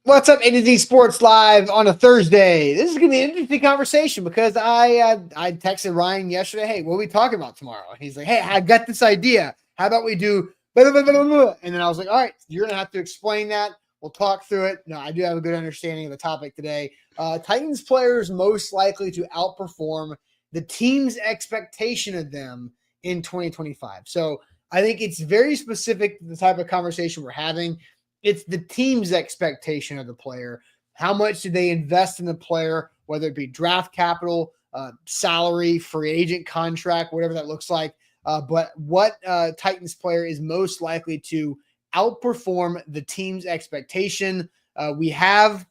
What's up, A to Z Sports Live on a Thursday? This is gonna be an interesting conversation because I texted Ryan yesterday. Hey, what are we talking about tomorrow? And he's like, Hey, I got this idea. How about we do blah, blah, blah, blah, blah. And then I was like, all right, you're gonna have to explain that. We'll talk through it. No, I do have a good understanding of the topic today. Titans players most likely to outperform the team's expectation of them in 2025. So I think it's very specific to the type of conversation we're having. It's the team's expectation of the player. How much do they invest in the player, whether it be draft capital, salary, free agent contract, whatever that looks like. But what Titans player is most likely to outperform the team's expectation? We have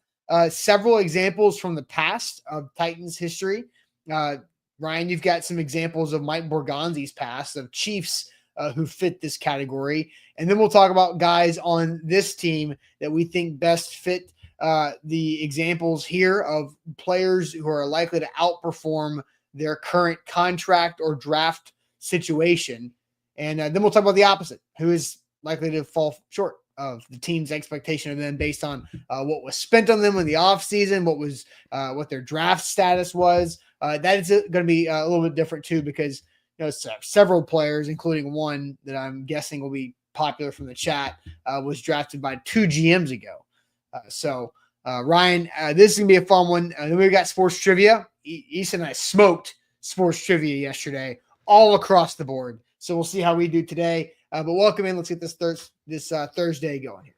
several examples from the past of Titans history. Ryan, you've got some examples of Mike Borgonzi's past of Chiefs who fit this category. And then we'll talk about guys on this team that we think best fit the examples here of players who are likely to outperform their current contract or draft situation. And then we'll talk about the opposite, who is likely to fall short of the team's expectation of them based on what was spent on them in the offseason, what their draft status was. That is going to be a little bit different too, because several players, including one that I'm guessing will be popular from the chat, was drafted by 2 GMs ago. Ryan, this is going to be a fun one. Then we've got sports trivia. Easton and I smoked sports trivia yesterday all across the board. So we'll see how we do today. But welcome in. Let's get this Thursday going here.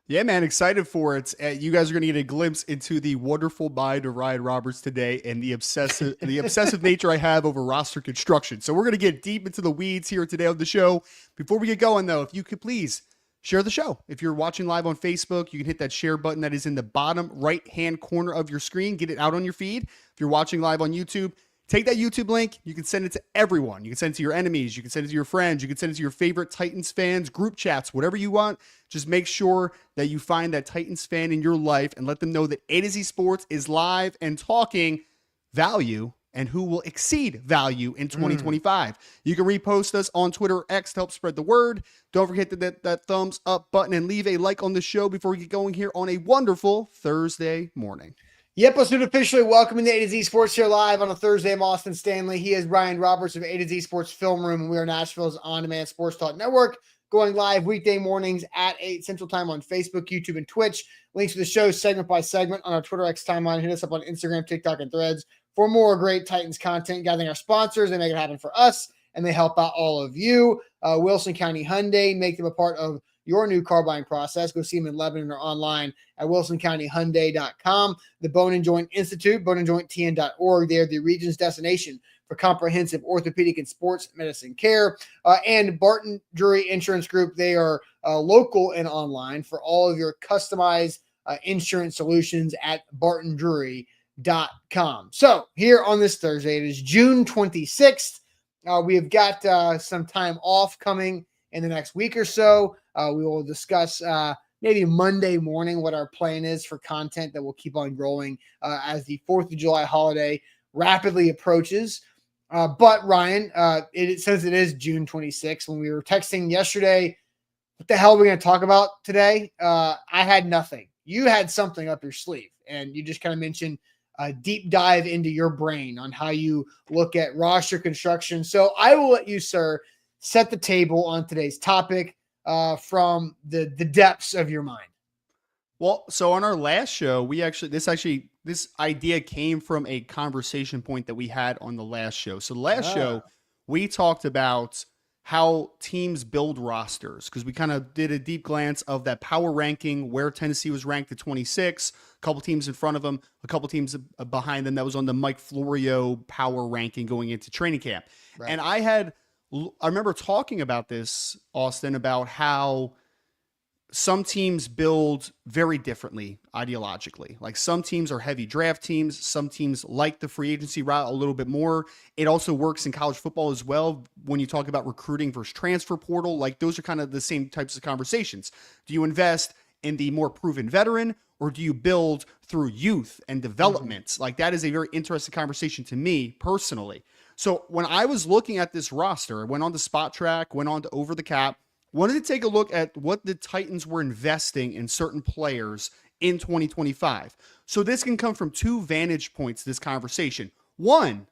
Yeah, man, excited for it. You guys are going to get a glimpse into the wonderful mind of Ryan Roberts today and the obsessive nature I have over roster construction. So we're going to get deep into the weeds here today on the show. Before we get going, though, if you could please share the show. If you're watching live on Facebook, you can hit that share button that is in the bottom right-hand corner of your screen. Get it out on your feed. If you're watching live on YouTube, take that YouTube link. You can send it to everyone. You can send it to your enemies. You can send it to your friends. You can send it to your favorite Titans fans, group chats, whatever you want. Just make sure that you find that Titans fan in your life and let them know that A to Z Sports is live and talking value and who will exceed value in 2025. You can repost us on Twitter or X to help spread the word. Don't forget that thumbs up button and leave a like on the show before we get going here on a wonderful Thursday morning. Yep, let's do it officially. Welcome to A to Z Sports here live on a Thursday. I'm Austin Stanley. He is Ryan Roberts of A to Z Sports Film Room, and we are Nashville's on-demand sports talk network, going live weekday mornings at 8 Central Time on Facebook, YouTube, and Twitch. Links to the show segment by segment on our Twitter X timeline. Hit us up on Instagram, TikTok, and Threads for more great Titans content. Gathering our sponsors, they make it happen for us, and they help out all of you. Wilson County Hyundai, make them a part of your new car buying process. Go see them in Lebanon or online at wilsoncountyhyundai.com. The Bone and Joint Institute, boneandjointtn.org. They are the region's destination for comprehensive orthopedic and sports medicine care. And Barton Drury Insurance Group, they are local and online for all of your customized insurance solutions at bartondrury.com. So here on this Thursday, it is June 26th. We have got some time off coming in the next week or so. We will discuss maybe Monday morning what our plan is for content that will keep on growing as the 4th of July holiday rapidly approaches. But Ryan, since it is June 26th, when we were texting yesterday, what the hell are we going to talk about today? I had nothing. You had something up your sleeve, and you just kind of mentioned a deep dive into your brain on how you look at roster construction. So I will let you, sir, set the table on today's topic from the depths of your mind. Well, so on our last show, this idea came from a conversation point that we had on the last show. So the last show, we talked about how teams build rosters, because we kind of did a deep glance of that power ranking where Tennessee was ranked at 26, a couple teams in front of them, a couple teams behind them. That was on the Mike Florio power ranking going into training camp. Right. And I remember talking about this, Austin, about how some teams build very differently ideologically. Like some teams are heavy draft teams. Some teams like the free agency route a little bit more. It also works in college football as well. When you talk about recruiting versus transfer portal, like those are kind of the same types of conversations. Do you invest in the more proven veteran, or do you build through youth and development? Mm-hmm. Like that is a very interesting conversation to me personally. So when I was looking at this roster, I went on to Spot Track, went on to Over the Cap, wanted to take a look at what the Titans were investing in certain players in 2025. So this can come from two vantage points, this conversation. One,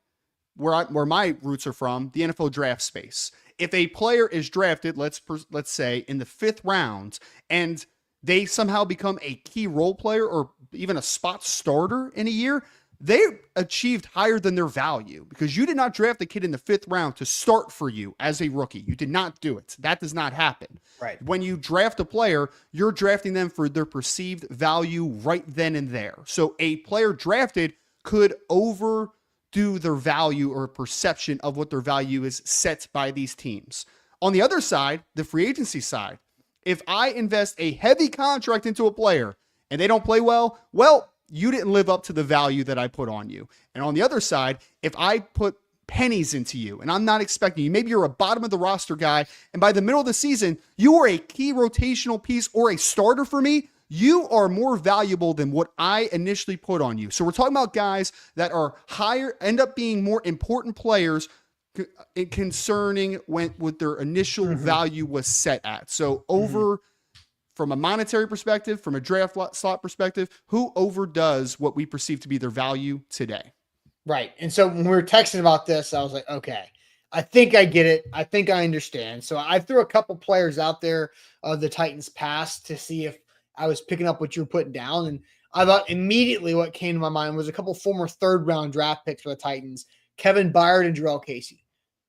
where my roots are from, the NFL draft space. If a player is drafted, let's say in the 5th round, and they somehow become a key role player or even a spot starter in a year, they achieved higher than their value because you did not draft a kid in the 5th round to start for you as a rookie. You did not do it. That does not happen. Right. When you draft a player, you're drafting them for their perceived value right then and there. So a player drafted could overdo their value or perception of what their value is set by these teams. On the other side, the free agency side, if I invest a heavy contract into a player and they don't play well, you didn't live up to the value that I put on you. And on the other side, if I put pennies into you and I'm not expecting you, maybe you're a bottom of the roster guy, and by the middle of the season, you are a key rotational piece or a starter for me, you are more valuable than what I initially put on you. So we're talking about guys that are higher, end up being more important players concerning what their initial value was set at. So from a monetary perspective, from a draft slot perspective, who overdoes what we perceive to be their value today? Right. And so when we were texting about this, I was like, okay, I think I get it. I think I understand. So I threw a couple players out there of the Titans past to see if I was picking up what you were putting down. And I thought immediately what came to my mind was a couple former 3rd round draft picks for the Titans, Kevin Byard and Jarrell Casey.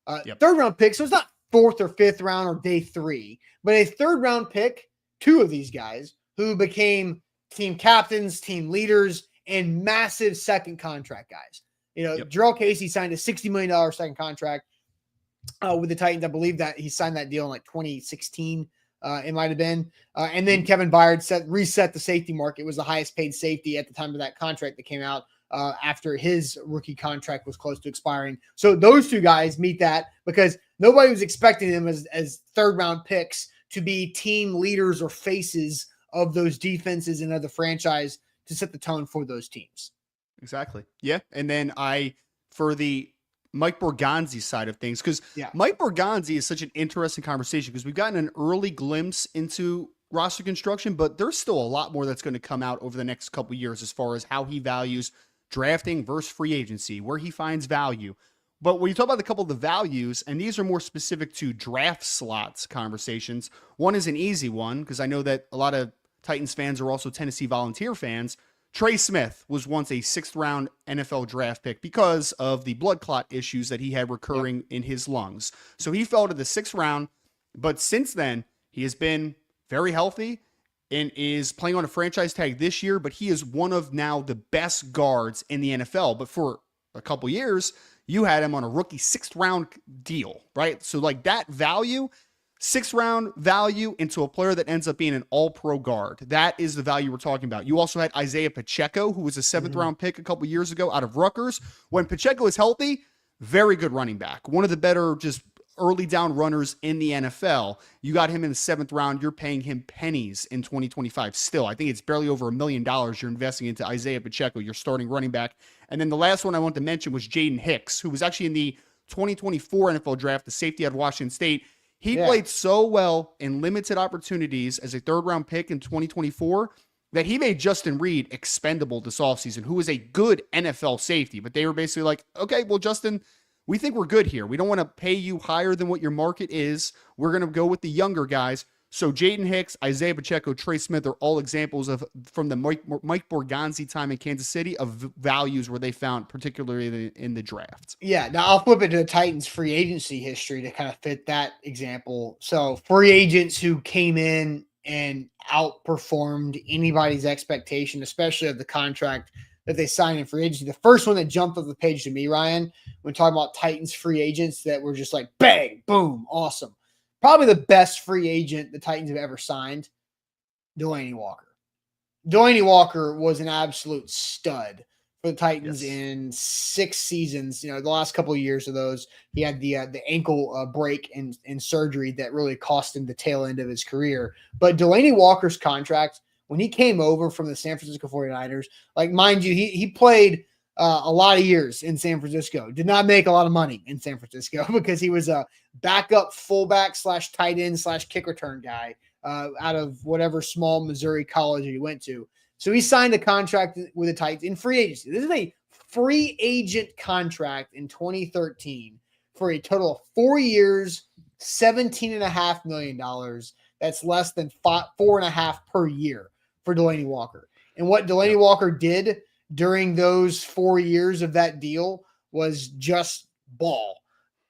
3rd round pick. So it's not 4th or 5th round or day 3, but a 3rd round pick, 2 of these guys who became team captains, team leaders, and massive second contract guys. Jarrell Casey signed a $60 million second contract with the Titans. I believe that he signed that deal in like 2016. It might have been. And then Kevin Byard reset the safety market. It was the highest paid safety at the time of that contract that came out after his rookie contract was close to expiring. So those 2 guys meet that because nobody was expecting them as 3rd round picks to be team leaders or faces of those defenses and of the franchise to set the tone for those teams. Exactly. Yeah. And then for the Mike Borgonzi side of things, because Mike Borgonzi is such an interesting conversation because we've gotten an early glimpse into roster construction, but there's still a lot more that's going to come out over the next couple of years as far as how he values drafting versus free agency, where he finds value. But when you talk about a couple of the values, and these are more specific to draft slots conversations, one is an easy one because I know that a lot of Titans fans are also Tennessee Volunteer fans. Trey Smith was once a 6th round NFL draft pick because of the blood clot issues that he had recurring in his lungs. So he fell to the 6th round, but since then he has been very healthy and is playing on a franchise tag this year, but he is one of now the best guards in the NFL. But for a couple years, you had him on a rookie 6th round deal, right? So like that value, 6th round value into a player that ends up being an all-pro guard. That is the value we're talking about. You also had Isaiah Pacheco, who was a 7th round pick a couple years ago out of Rutgers. When Pacheco is healthy, very good running back. One of the better just early down runners in the NFL. You got him in the 7th round. You're paying him pennies in 2025 still. I think it's barely over $1 million you're investing into Isaiah Pacheco, your starting running back. And then the last one I want to mention was Jaden Hicks, who was actually in the 2024 NFL draft, the safety out of Washington State. He played so well in limited opportunities as a 3rd round pick in 2024 that he made Justin Reed expendable this offseason, who is a good NFL safety. But they were basically like, okay, well, Justin, we think we're good here. We don't want to pay you higher than what your market is. We're going to go with the younger guys. So Jaden Hicks, Isaiah Pacheco, Trey Smith are all examples of from the Mike Borgonzi time in Kansas City of values where they found, particularly in the draft. Yeah, now I'll flip it to the Titans free agency history to kind of fit that example. So free agents who came in and outperformed anybody's expectation, especially of the contract that they signed in free agency. The first one that jumped off the page to me, Ryan, when talking about Titans free agents that were just like, bang, boom, awesome. Probably the best free agent the Titans have ever signed, Delanie Walker. Delanie Walker was an absolute stud for the Titans in 6 seasons. The last couple of years of those, he had the ankle break and surgery that really cost him the tail end of his career. But Delanie Walker's contract, when he came over from the San Francisco 49ers, like mind you, he played a lot of years in San Francisco. Did not make a lot of money in San Francisco because he was a backup fullback / tight end / kick return guy out of whatever small Missouri college he went to. So he signed a contract with the Titans in free agency. This is a free agent contract in 2013 for a total of 4 years, $17.5 million. That's less than 4.5 per year for Delanie Walker. And what Delanie Walker did during those 4 years of that deal was just ball.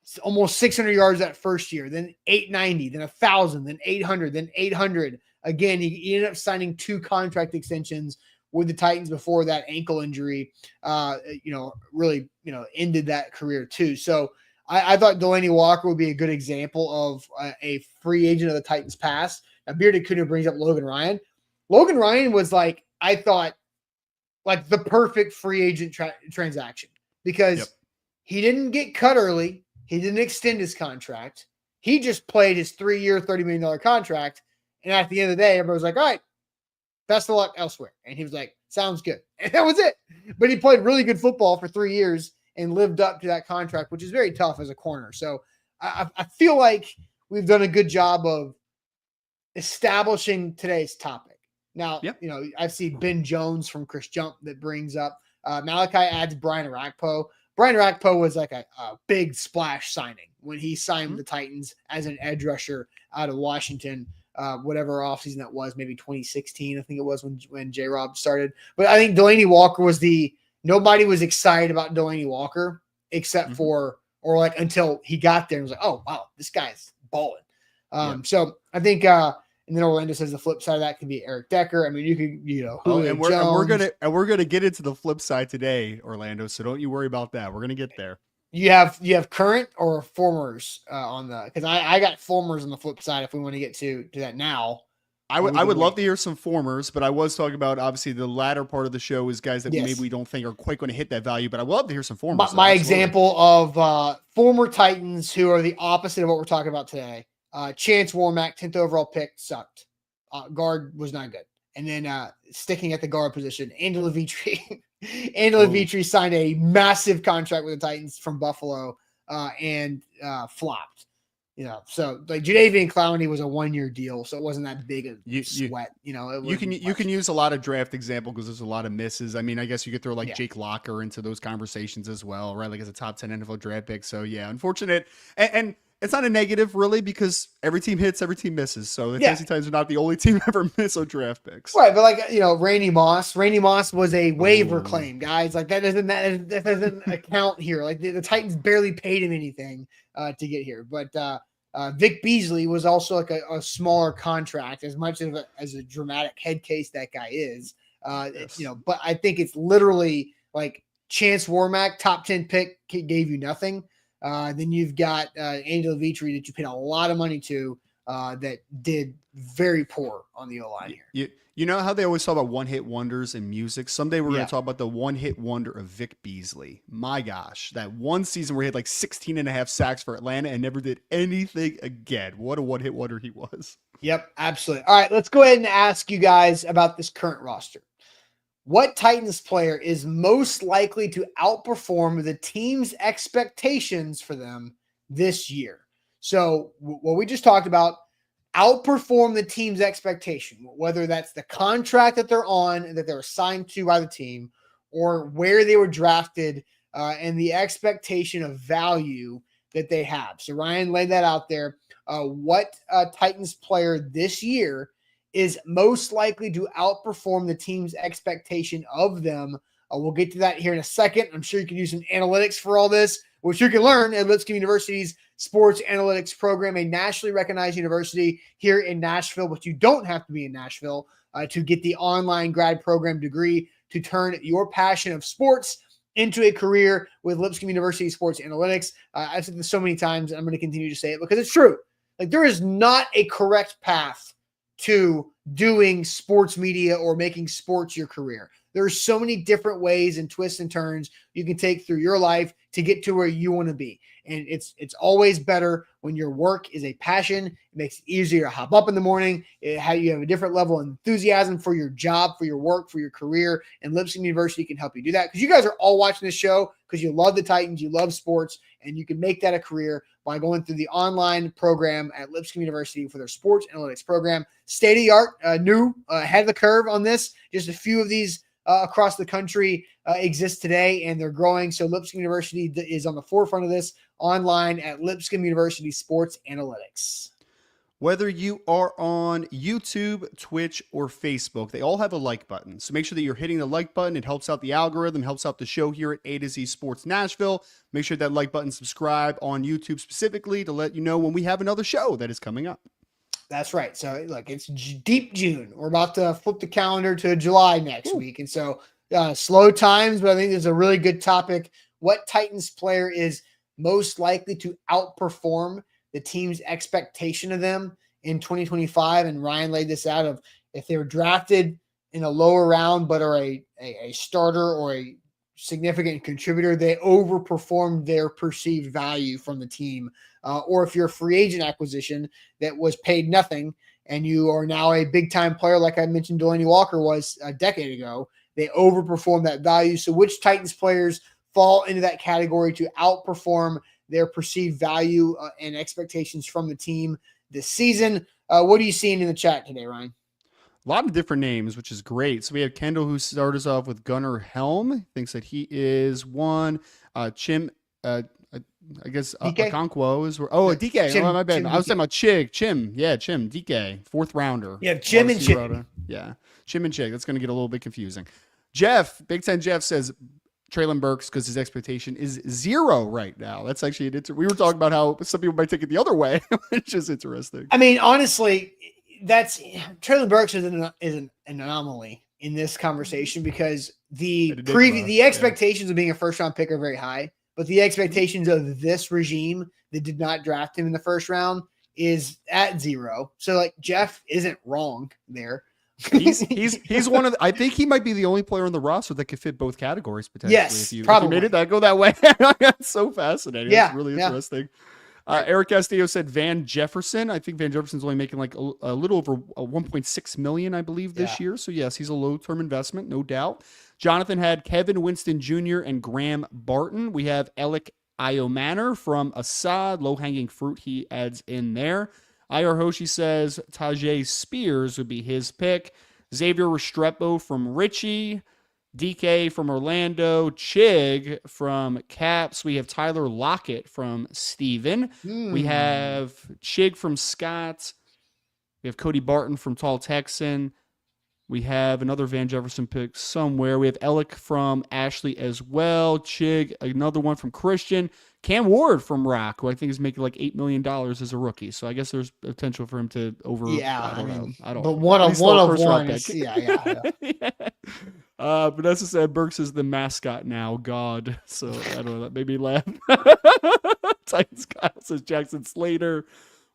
It's almost 600 yards that first year, then 890, then 1,000, then 800, then 800. Again, he ended up signing 2 contract extensions with the Titans before that ankle injury, really, ended that career too. So I thought Delanie Walker would be a good example of a free agent of the Titans past. Now, Bearded Kuhn brings up Logan Ryan. Logan Ryan was I thought, the perfect free agent transaction because he didn't get cut early. He didn't extend his contract. He just played his 3-year, $30 million contract. And at the end of the day, everybody was like, all right, best of luck elsewhere. And he was like, sounds good. And that was it. But he played really good football for 3 years and lived up to that contract, which is very tough as a corner. So I feel like we've done a good job of establishing today's topic. Now, I see Ben Jones from Chris Jump that brings up Malachi adds Brian Orakpo. Brian Orakpo was like a big splash signing when he signed with the Titans as an edge rusher out of Washington, whatever offseason that was, maybe 2016, I think it was when J-Rob started. But I think Delanie Walker was nobody was excited about Delanie Walker except for, until he got there and was like, oh, wow, this guy's balling. So I think, and then Orlando says the flip side of that could be Eric Decker. I mean, you could, and we're gonna get into the flip side today, Orlando. So don't you worry about that. We're gonna get there. You have current or formers on because I got formers on the flip side. If we want to get to that now, I would love to hear some formers, but I was talking about obviously the latter part of the show is guys that maybe we don't think are quite going to hit that value. But I would love to hear some formers. My example of former Titans who are the opposite of what we're talking about today. Chance Warmack, 10th overall pick, sucked. Guard was not good. And then sticking at the guard position, Andy Levitre. Andy Levitre signed a massive contract with the Titans from Buffalo and flopped. So Jadeveon Clowney was a 1-year deal, so it wasn't that big of sweat. You can use a lot of draft example because there's a lot of misses. I mean, I guess you could throw Jake Locker into those conversations as well, right? Like as a top 10 NFL draft pick. So yeah, unfortunate. And it's not a negative really because every team hits, every team misses. So the Tennessee Titans are not the only team ever miss on draft picks. Right. But Randy Moss was a waiver claim, guys. That doesn't account here. The Titans barely paid him anything to get here. But Vic Beasley was also a smaller contract as much as a dramatic head case that guy is. But I think it's literally Chance Warmack, top 10 pick, gave you nothing. Then you've got Andy Levitre that you paid a lot of money to that did very poor on the O-line here. You know how they always talk about one-hit wonders in music? Someday we're going to talk about the one-hit wonder of Vic Beasley. My gosh, that one season where he had 16 and a half sacks for Atlanta and never did anything again. What a one-hit wonder he was. Yep, absolutely. All right, let's go ahead and ask you guys about this current roster. What Titans player is most likely to outperform the team's expectations for them this year? So what we just talked about, outperform the team's expectation, whether that's the contract that they're on, that they're assigned to by the team, or where they were drafted and the expectation of value that they have. So Ryan laid that out there. What Titans player this year is most likely to outperform the team's expectation of them? We'll get to that here in a second. I'm sure you can use some analytics for all this, which you can learn at Lipscomb University's Sports Analytics Program, a nationally recognized university here in Nashville, but you don't have to be in Nashville to get the online grad program degree to turn your passion of sports into a career with Lipscomb University Sports Analytics. I've said this so many times, and I'm going to continue to say it because it's true. There is not a correct path to doing sports media or making sports your career. There's so many different ways and twists and turns you can take through your life to get to where you want to be. And it's always better when your work is a passion. It makes it easier to hop up in the morning. How you have a different level of enthusiasm for your job, for your work, for your career, and Lipscomb University can help you do that, because you guys are all watching this show because you love the Titans, you love sports, and you can make that a career by going through the online program at Lipscomb University for their sports analytics program. State-of-the-art, new, ahead of the curve on this. Just a few of these across the country exist today, and they're growing. So Lipscomb University is on the forefront of this, online at Lipscomb University Sports Analytics. Whether you are on YouTube, Twitch, or Facebook, they all have a like button. So make sure that you're hitting the like button. It helps out the algorithm, helps out the show here at A to Z Sports Nashville. Make sure that like button, subscribe on YouTube specifically to let you know when we have another show that is coming up. That's right. So look, it's deep June. We're about to flip the calendar to July next week. And so slow times, but I think there's a really good topic. What Titans player is most likely to outperform the team's expectation of them in 2025? And Ryan laid this out of, if they were drafted in a lower round but are a starter or a significant contributor, they overperformed their perceived value from the team. Or if you're a free agent acquisition that was paid nothing and you are now a big-time player, like I mentioned Delaney Walker was a decade ago, they overperform that value. So which Titans players fall into that category to outperform their perceived value and expectations from the team this season? What are you seeing in the chat today, Ryan? A lot of different names, which is great. So we have Kendall, who started us off with Gunnar Helm. Thinks that he is one. Chim, I guess Okonkwo is. DK. Chim, my bad. Chim, I was talking about Chim. Yeah, Chim. DK. 4th rounder. Yeah, Chim and Chig. Yeah, Chim and Chig. That's going to get a little bit confusing. Jeff, Big Ten Jeff says Treylon Burks, because his expectation is 0 right now. That's actually we were talking about how some people might take it the other way, which is interesting. I mean, honestly, Treylon Burks is an anomaly in this conversation, because the expectations of being a first round pick are very high, but the expectations of this regime that did not draft him in the first round is at 0. So like, Jeff isn't wrong there. He's one of I think he might be the only player on the roster that could fit both categories potentially. Yes, if you probably made it go that way. That's so fascinating. Yeah, that's really interesting. Eric Castillo said Van Jefferson. I think Van Jefferson's only making like a little over 1.6 million, I believe, this year. So yes, he's a low-term investment, no doubt. Jonathan had Kevin Winston Jr. and Graham Barton. We have Alec Iomanner from Assad, low-hanging fruit he adds in there. IR Hoshi says Tajay Spears would be his pick. Xavier Restrepo from Richie. DK from Orlando. Chig from Caps. We have Tyler Lockett from Steven. We have Chig from Scott. We have Cody Barton from Tall Texan. We have another Van Jefferson pick somewhere. We have Alec from Ashley as well. Chig, another one from Christian. Cam Ward from Rock, who I think is making like $8 million as a rookie. So I guess there's potential for him to over. Yeah, I don't know. But one of one. Vanessa said Burks is the mascot now. God. So I don't know. That made me laugh. Titans Kyle says Jackson Slater.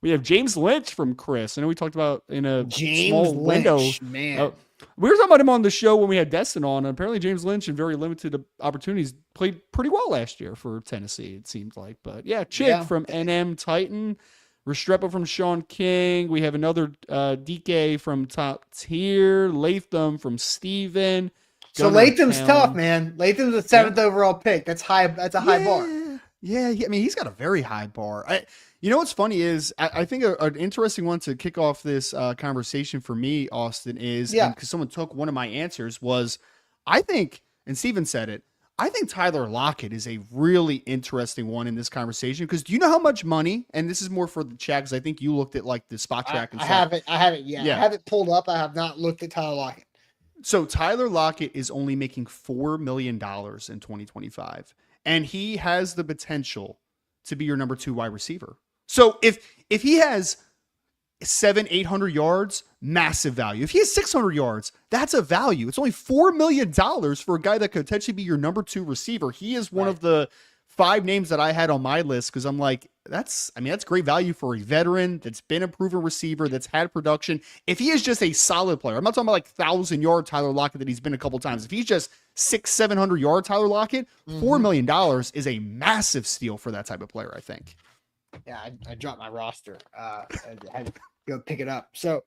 We have James Lynch from Chris. I know we talked about in a small window. Man. We were talking about him on the show when we had Destin on, and apparently James Lynch, in very limited opportunities, played pretty well last year for Tennessee, it seemed like. But yeah, Chig from NM Titan, Restrepo from Sean King. We have another DK from Top Tier, Latham from Steven. So Latham's tough, man. Latham's a 7th overall pick. That's high. That's a high bar. Yeah. I mean, he's got a very high bar. You know what's funny is I think an interesting one to kick off this conversation for me, Austin, is because someone took one of my answers was, I think, and Steven said it, I think Tyler Lockett is a really interesting one in this conversation, because do you know how much money, and this is more for the chat, because I think you looked at like the spot track and stuff. I have it pulled up. I have not looked at Tyler Lockett. So Tyler Lockett is only making $4 million in 2025, and he has the potential to be your number 2 wide receiver. So if he has 700-800 yards, massive value. If he has 600 yards, that's a value. It's only $4 million for a guy that could potentially be your number 2 receiver. He is one of the 5 names that I had on my list, because I'm like, that's great value for a veteran that's been a proven receiver, that's had production. If he is just a solid player, I'm not talking about like 1,000-yard Tyler Lockett that he's been a couple times. If he's just 600-700 yard Tyler Lockett, $4 million is a massive steal for that type of player, I think. Yeah, I dropped my roster. I had to go pick it up. So,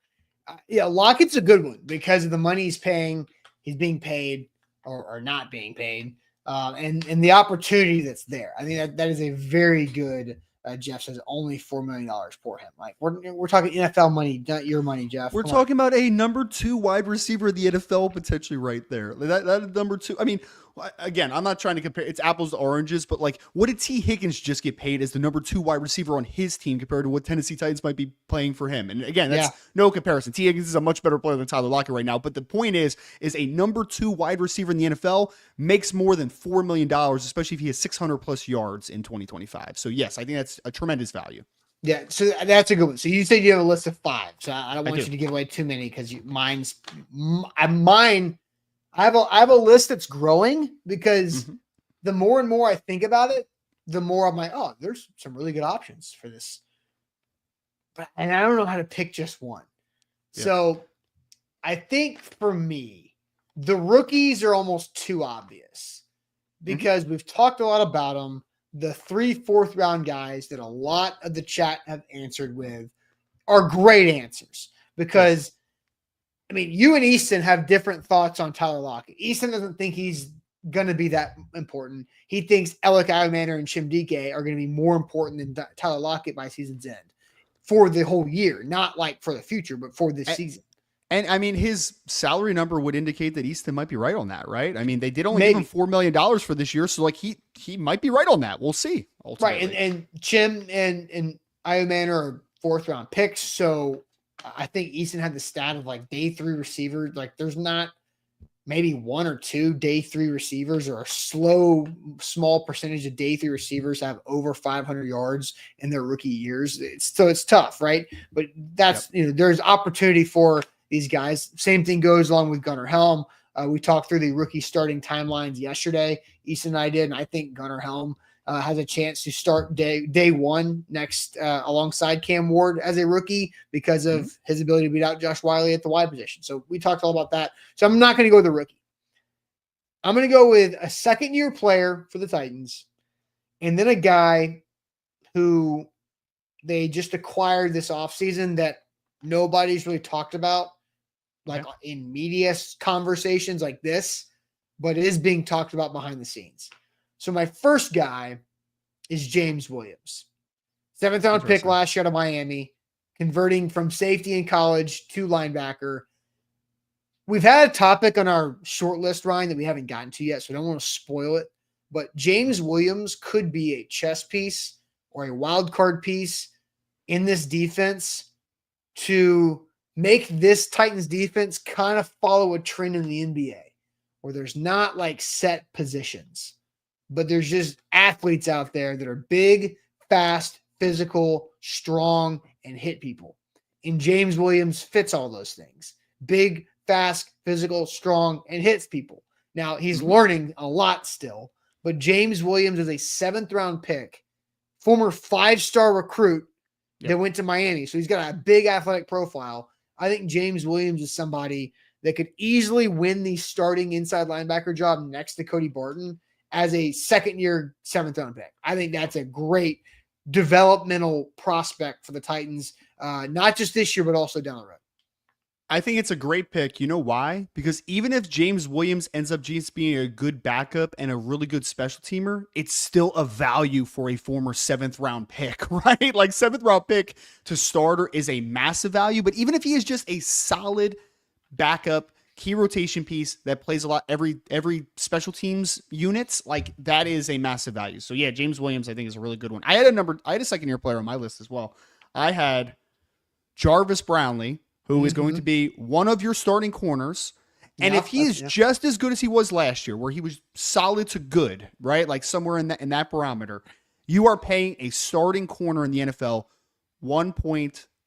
yeah, Lockett's a good one because of the money he's paying. He's being paid or not being paid, and the opportunity that's there. I think that is a very good. Jeff says only $4 million for him. Like we're talking NFL money, not your money, Jeff. We're Come talking about a number 2 wide receiver in the NFL potentially right there. That number 2. I mean, again, I'm not trying to compare. It's apples to oranges, but like, what did T. Higgins just get paid as the number 2 wide receiver on his team compared to what Tennessee Titans might be playing for him? And again, that's no comparison. T. Higgins is a much better player than Tyler Lockett right now. But the point is a number 2 wide receiver in the NFL makes more than $4 million, especially if he has 600 plus yards in 2025. So yes, I think that's a tremendous value. Yeah, so that's a good one. So you said you have a list of 5. So I don't want you to give away too many because mine. I have a list that's growing because the more and more I think about it, the more I'm like, oh, there's some really good options for this. And I don't know how to pick just one. Yeah. So I think for me, the rookies are almost too obvious because we've talked a lot about them. The 3 4th round guys that a lot of the chat have answered with are great answers because, I mean, you and Easton have different thoughts on Tyler Lockett. Easton doesn't think he's going to be that important. He thinks Alec Alexander and Chimdike are going to be more important than Tyler Lockett by season's end for the whole year, not like for the future, but for this season. And I mean, his salary number would indicate that Easton might be right on that, right? I mean, they did only give him $4 million for this year. So like he might be right on that. We'll see. Ultimately. Right. And Chim and Ioman are 4th round picks. So I think Easton had the stat of like day 3 receivers. Like there's not maybe 1 or 2 day 3 receivers or a small percentage of day 3 receivers have over 500 yards in their rookie years. So it's tough. Right. But that's, there's opportunity for these guys. Same thing goes along with Gunnar Helm. We talked through the rookie starting timelines yesterday. Easton and I did, and I think Gunnar Helm has a chance to start day 1 next alongside Cam Ward as a rookie because of his ability to beat out Josh Wiley at the wide position. So we talked all about that. So I'm not going to go with the rookie. I'm going to go with a second-year player for the Titans and then a guy who they just acquired this offseason that nobody's really talked about. Like in media conversations like this, but it is being talked about behind the scenes. So my first guy is James Williams. 7th round pick last year out of Miami, converting from safety in college to linebacker. We've had a topic on our short list, Ryan, that we haven't gotten to yet, so I don't want to spoil it. But James Williams could be a chess piece or a wild card piece in this defense to make this Titans defense kind of follow a trend in the NBA where there's not like set positions, but there's just athletes out there that are big, fast, physical, strong, and hit people. And James Williams fits all those things. Big, fast, physical, strong, and hits people. Now, he's learning a lot still, but James Williams is a 7th round pick, former 5-star recruit that went to Miami. So he's got a big athletic profile. I think James Williams is somebody that could easily win the starting inside linebacker job next to Cody Barton as a 2nd-year 7th round pick. I think that's a great developmental prospect for the Titans, not just this year, but also down the road. I think it's a great pick. You know why? Because even if James Williams ends up just being a good backup and a really good special teamer, it's still a value for a former 7th round pick, right? Like 7th round pick to starter is a massive value. But even if he is just a solid backup key rotation piece that plays a lot every special teams units, like that is a massive value. So yeah, James Williams I think is a really good one. I had a 2nd-year player on my list as well. I had Jarvis Brownlee, who is going to be one of your starting corners. And if he is just as good as he was last year, where he was solid to good, right? Like somewhere in that barometer, you are paying a starting corner in the NFL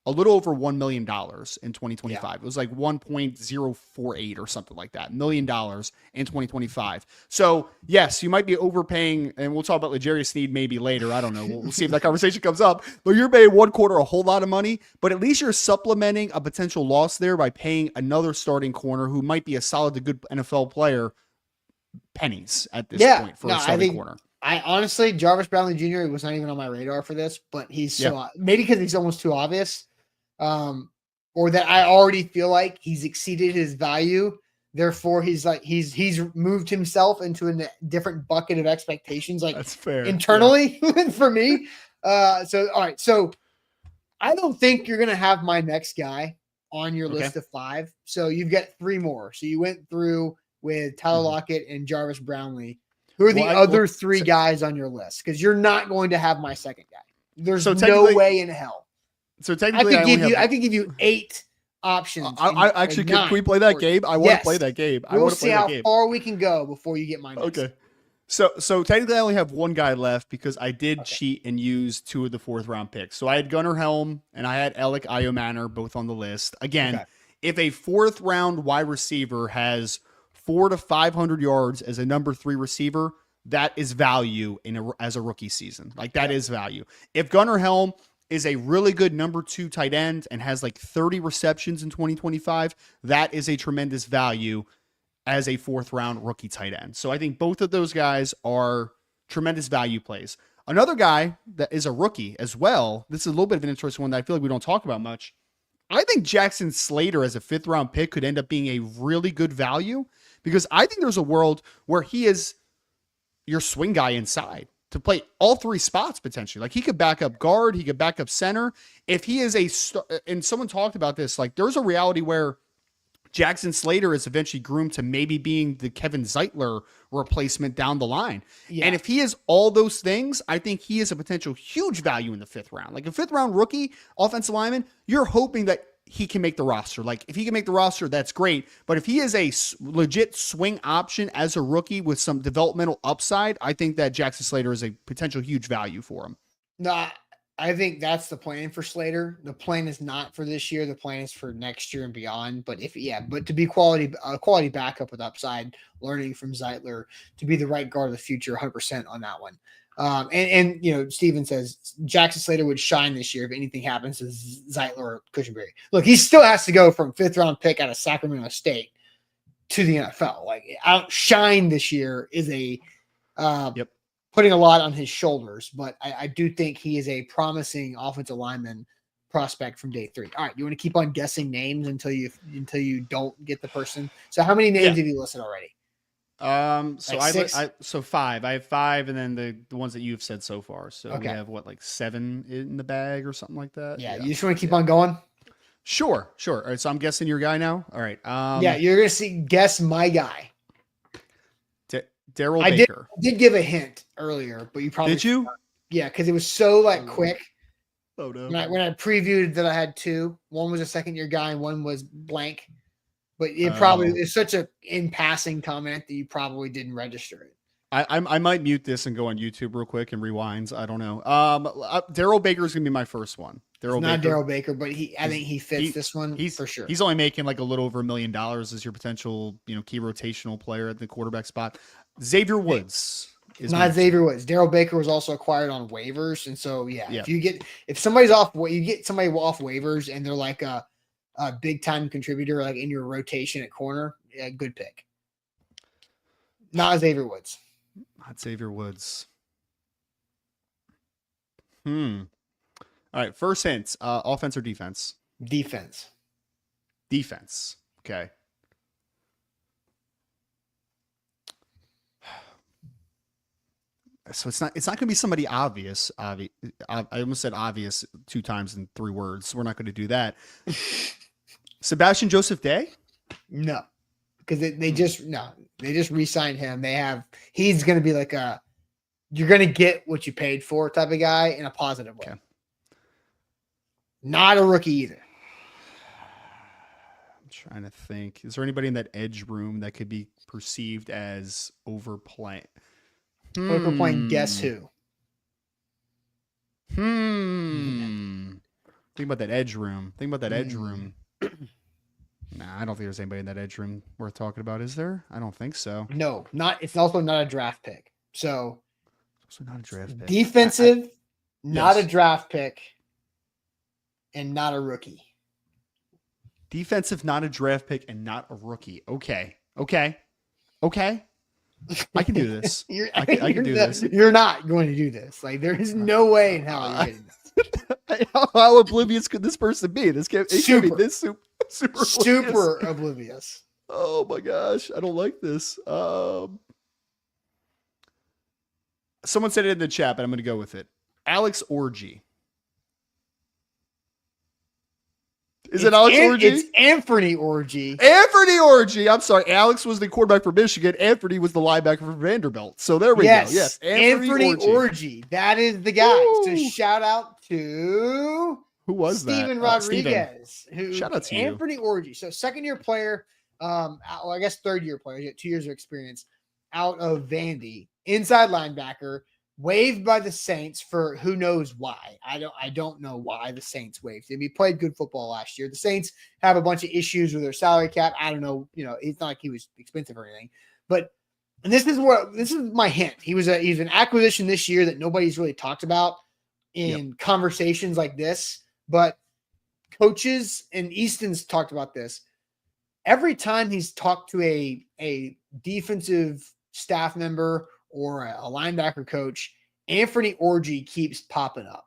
a little over $1 million in 2025. Yeah. It was like 1.048 or something like that, $1 million in 2025. So yes, you might be overpaying, and we'll talk about L'Jarius Sneed maybe later. I don't know. We'll see if that conversation comes up. But you're paying 1 quarter a whole lot of money, but at least you're supplementing a potential loss there by paying another starting corner who might be a solid to good NFL player pennies at this point for a starting corner. I honestly, Jarvis Brownlee Jr. was not even on my radar for this, but he's Yeah. so maybe because he's almost too obvious, or that I already feel like he's exceeded his value. Therefore, he's moved himself into a different bucket of expectations, like That's fair. internally for me. So all right, so I don't think you're gonna have my next guy on your list of 5. So you've got 3 more. So you went through with Tyler Lockett and Jarvis Brownlee. Who are the other 3 guys on your list? Because you're not going to have my second guy. There's no way in hell. So technically, I could give you 8 options. I actually can we play that game? I want to play that game. We'll see how far we can go before you get my next. Okay. So technically, I only have 1 guy left because I did cheat and use 2 of the 4th round picks. So I had Gunnar Helm and I had Alec Iomanner both on the list. Again, if a 4th round wide receiver has 400 to 500 yards as a number 3 receiver, that is value as a rookie season. Like that is value. If Gunnar Helm is a really good number 2 tight end and has like 30 receptions in 2025, that is a tremendous value as a 4th round rookie tight end. So I think both of those guys are tremendous value plays. Another guy that is a rookie as well, this is a little bit of an interesting one that I feel like we don't talk about much. I think Jackson Slater as a 5th round pick could end up being a really good value because I think there's a world where he is your swing guy inside to play all 3 spots potentially. Like he could back up guard, he could back up center. If he is and someone talked about this, like there's a reality where Jackson Slater is eventually groomed to maybe being the Kevin Zeitler replacement down the line. Yeah. And if he is all those things, I think he is a potential huge value in the 5th round. Like a 5th round rookie offensive lineman, you're hoping that he can make the roster. Like if he can make the roster, that's great. But if he is a legit swing option as a rookie with some developmental upside, I think that Jackson Slater is a potential huge value for him. No, I think that's the plan for Slater. The plan is not for this year. The plan is for next year and beyond. But but to be quality backup with upside, learning from Zeitler to be the right guard of the future, 100% on that one. And you know, Steven says Jackson Slater would shine this year if anything happens to Zeitler or Cushenberry. Look, he still has to go from 5th round pick out of Sacramento State to the NFL. Like outshine this year is a putting a lot on his shoulders, but I do think he is a promising offensive lineman prospect from day 3. All right, you want to keep on guessing names until you don't get the person. So how many names have you listed already? So like so 5. I have 5, and then the ones that you've said so far. So we have what, like 7 in the bag or something like that. Yeah. You just want to keep on going. Sure. All right. So I'm guessing your guy now. All right. You're gonna guess my guy. Daryl Baker. I did give a hint earlier, but you probably did you? Yeah, because it was so quick. Oh no! When I previewed that I had 2. One was a 2nd-year guy, and one was blank. But it probably is such a in passing comment that you probably didn't register it. I might mute this and go on YouTube real quick and rewind. I don't know. Daryl Baker is gonna be my first one. Not Daryl Baker, but I think he fits this one for sure. He's only making like a little over $1 million as your potential, key rotational player at the quarterback spot. Xavier Woods is not Xavier Woods. Daryl Baker was also acquired on waivers, and so if somebody's off, you get somebody off waivers, and they're like a big time contributor, like in your rotation at corner, good pick. Not Xavier Woods. Not Xavier Woods. All right. First hint: offense or defense? Defense. Okay. So it's not going to be somebody obvious. I almost said obvious 2 times in 3 words. We're not going to do that. Sebastian Joseph Day? No, because they just re-signed him. He's going to be like you're going to get what you paid for type of guy in a positive way. Okay. Not a rookie either. I'm trying to think. Is there anybody in that edge room that could be perceived as overplaying? Overplaying guess who? Think about that edge room. Nah, I don't think there's anybody in that edge room worth talking about. Is there? I don't think so. No, not. It's also not a draft pick. So, it's also not a draft pick. Defensive, not a draft pick, and not a rookie. Defensive, not a draft pick, and not a rookie. Okay. I can do this. You're, I can do this. You're not going to do this. Like there is no way in hell you're getting this. How oblivious could this person be? This can't be this super oblivious. Oh my gosh, I don't like this. Someone said it in the chat, but I'm going to go with it. Alex Orgy. Is it Alex Orgy? It's Anthony Orgy. Anthony Orgy. I'm sorry. Alex was the quarterback for Michigan. Anthony was the linebacker for Vanderbilt. So there we go. Yes. Anthony Orgy. That is the guy. Woo. So shout out to who was Steven that? Rodriguez. Shout out to Anthony Orgy. So second year player, I guess third year player. He had 2 years of experience out of Vandy. Inside linebacker. Waived by the Saints for who knows why. I don't know why the Saints waived him. He played good football last year. The Saints have a bunch of issues with their salary cap. I don't know. It's not like he was expensive or anything. But and this is my hint. He's an acquisition this year that nobody's really talked about in conversations like this. But coaches and Easton's talked about this. Every time he's talked to a defensive staff member or a linebacker coach, Anthony Orgy keeps popping up.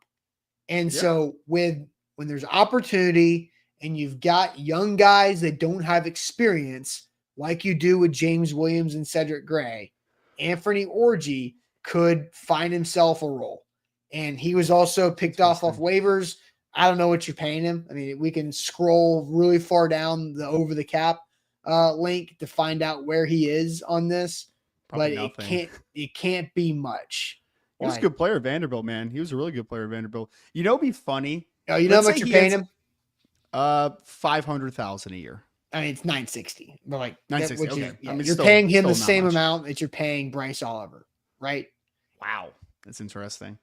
And so when there's opportunity and you've got young guys that don't have experience like you do with James Williams and Cedric Gray, Anthony Orgy could find himself a role. And he was also picked off waivers. I don't know what you're paying him. I mean, we can scroll really far down the over the cap link to find out where he is on this. Probably but nothing. It can't be much. He was a good player at Vanderbilt, man. He was a really good player at Vanderbilt. It'd be funny. Oh, you know how much you're paying him? $500,000 a year. I mean, it's $960, but like $960. Okay. I mean, you're paying him the same amount that you're paying Bryce Oliver, right? Wow, that's interesting.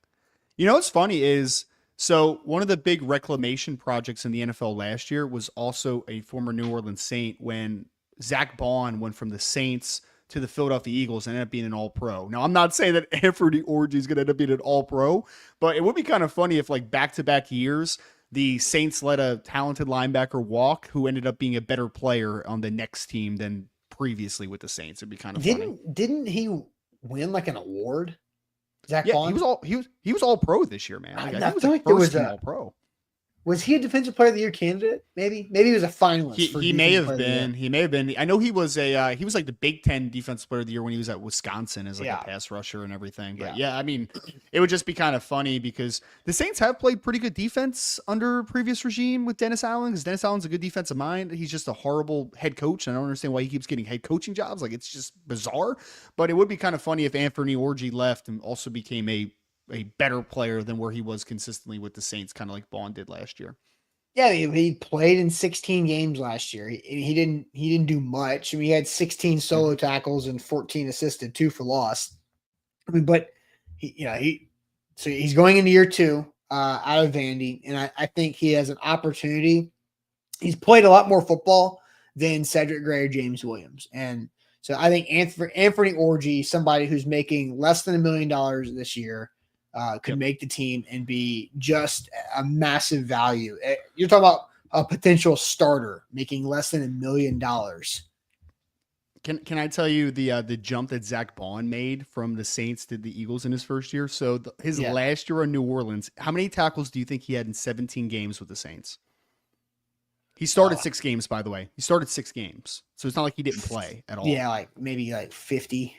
What's funny is so one of the big reclamation projects in the NFL last year was also a former New Orleans Saint when Zach Bond went from the Saints to the Philadelphia Eagles and ended up being an all-pro. Now, I'm not saying that Anthony Orgy is going to end up being an all-pro, but it would be kind of funny if like back-to-back years, the Saints let a talented linebacker walk who ended up being a better player on the next team than previously with the Saints. It'd be kind of funny. Didn't he win like an award? Zach Bond? He was all pro this year, man. I feel like there was all pro. Was he a Defensive Player of the Year candidate? Maybe he was a finalist. He may have been. He may have been. I know he was he was like the Big Ten Defensive Player of the Year when he was at Wisconsin as like a pass rusher and everything. But I mean, it would just be kind of funny because the Saints have played pretty good defense under previous regime with Dennis Allen. Because Dennis Allen's a good defensive mind. He's just a horrible head coach. And I don't understand why he keeps getting head coaching jobs. Like it's just bizarre. But it would be kind of funny if Anthony Orgy left and also became a better player than where he was consistently with the Saints, kind of like Bond did last year. Yeah, he played in 16 games last year. He didn't do much. I mean, he had 16 solo tackles and 14 assisted, 2 for loss. I mean, but he's going into year 2 out of Vandy, and I think he has an opportunity. He's played a lot more football than Cedric Gray or James Williams, and so I think Anthony Orgy, somebody who's making less than $1 million this year, could make the team and be just a massive value. You're talking about a potential starter making less than $1 million. Can I tell you the jump that Zach Bond made from the Saints to the Eagles in his first year? So his last year in New Orleans, how many tackles do you think he had in 17 games with the Saints? He started 6 games, by the way. He started 6 games. So it's not like he didn't play at all. Yeah, maybe 50.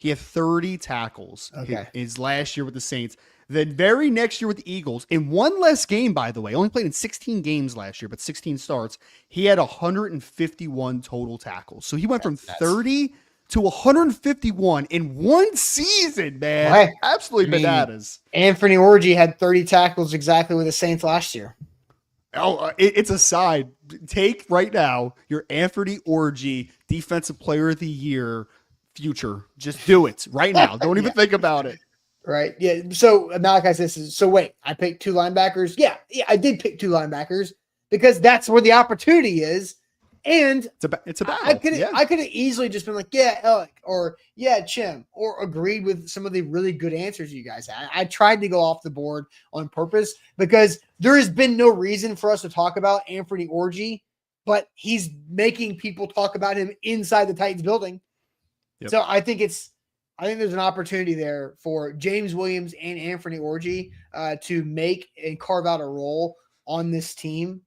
He had 30 tackles his last year with the Saints. The very next year with the Eagles, in one less game, by the way, only played in 16 games last year, but 16 starts, he had 151 total tackles. So he went from 30 to 151 in one season, man. Right. Absolutely bananas. Anthony Orgy had 30 tackles exactly with the Saints last year. Oh, it's a side. Take right now your Anthony Orgy Defensive Player of the Year future. Just do it right now. Don't even think about it. Right. Yeah. So Malachi says, so wait, I picked 2 linebackers. Yeah, I did pick 2 linebackers because that's where the opportunity is. And it's a battle. I could have easily just been like, yeah, Alec, or yeah, Chim, or agreed with some of the really good answers you guys had. I tried to go off the board on purpose because there has been no reason for us to talk about Anthony Orgy, but he's making people talk about him inside the Titans building. Yep. So I think it's I think there's an opportunity there for James Williams and Anthony Orji to make and carve out a role on this team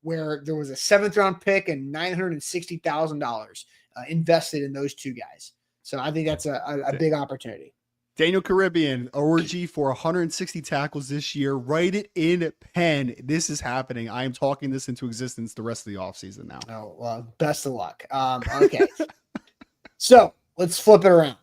where there was a 7th-round pick and $960,000 invested in those two guys. So I think that's a big opportunity. Daniel Caribbean, Orji for 160 tackles this year. Write it in pen. This is happening. I am talking this into existence the rest of the offseason now. Oh, well, best of luck. Okay. So let's flip it around.